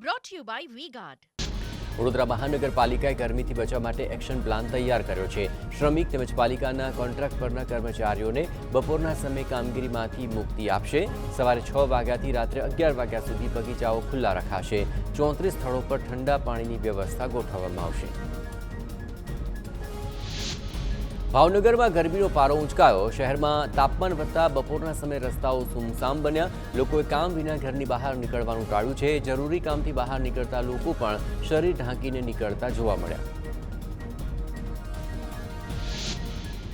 brought to you by V-Guard. Vadodara મહાનગરપાલિકાએ ગરમીથી બચવા માટે એક્શન પ્લાન તૈયાર કર્યો છે। શ્રમિક તેમજ પાલિકાના કોન્ટ્રાક્ટ પરના કર્મચારીઓને બપોરના સમયે કામગીરીમાંથી મુક્તિ આપશે। સવારે 6 વાગ્યાથી રાત્રે 11 વાગ્યા સુધી બગીચાઓ ખુલ્લા રખાશે। 34 સ્થળો પર ઠંડા પાણીની વ્યવસ્થા ગોઠવવામાં આવશે। ભાવનગરમાં ગરમીનો પારો ઊંચકાયો। શહેરમાં તાપમાન વધતા બપોરના સમયે રસ્તાઓ સુમસામ બન્યા। લોકોએ કામ વિના ઘરની બહાર નીકળવાનું ટાળ્યું છે। જરૂરી કામથી બહાર નીકળતા લોકો પણ શરીર ઢાંકીને નીકળતા જોવા મળ્યા।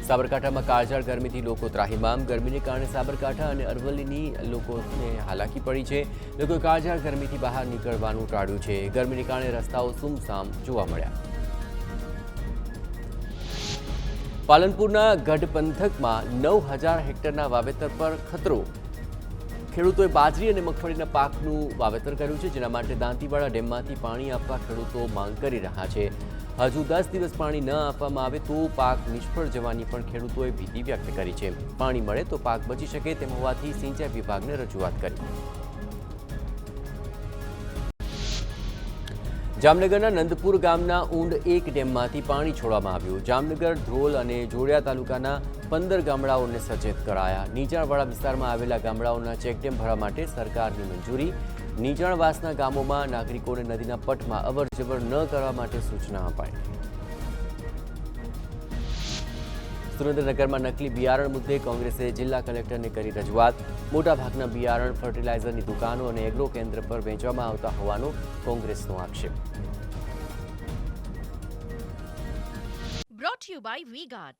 સાબરકાંઠામાં કાળઝાળ ગરમીથી લોકો ત્રાહિમામ। ગરમીને કારણે સાબરકાંઠા અને અરવલ્લીની લોકોને હાલાકી પડી છે। લોકોએ કાળઝાળ ગરમીથી બહાર નીકળવાનું ટાળ્યું છે। ગરમીને કારણે રસ્તાઓ સુમસામ જોવા મળ્યા। પાલનપુરના ગઢ પંથકમાં 9000 હેક્ટરના વાવેતર પર ખતરો। ખેડૂતોએ બાજરી અને મગફળીના પાકનું વાવેતર કર્યું છે, જેના માટે દાંતીવાડા ડેમમાંથી પાણી આપવા ખેડૂતો માંગ કરી રહ્યા છે। હજુ 10 દિવસ પાણી ન આપવામાં આવે તો પાક નિષ્ફળ જવાની પણ ખેડૂતોએ ભીતિ વ્યક્ત કરી છે। પાણી મળે તો પાક બચી શકે તેમ હોવાથી સિંચાઈ વિભાગને રજૂઆત કરી। જામનગરના નંદપુર ગામના ઊંડ 1 ડેમમાંથી પાણી છોડવામાં આવ્યું। જામનગર, ધ્રોલ અને જોડિયા તાલુકાના 15 ગામડાઓને સચેત કરાયા। નીચાણવાળા વિસ્તારમાં આવેલા ગામડાઓના ચેકડેમ ભરવા માટે સરકારની મંજૂરી। નીચાણવાસના ગામોમાં નાગરિકોને નદીના પટમાં અવરજવર ન કરવા માટે સૂચના અપાઈ। સુરેન્દ્રનગરમાં નકલી બિયારણ મુદ્દે કોંગ્રેસે જિલ્લા કલેક્ટરને કરી રજૂઆત। મોટાભાગના બિયારણ ફર્ટિલાઇઝરની દુકાનો અને એગ્રો કેન્દ્ર પર વેચવામાં આવતા હોવાનો કોંગ્રેસનો આક્ષેપ। Brought to you by V-Guard.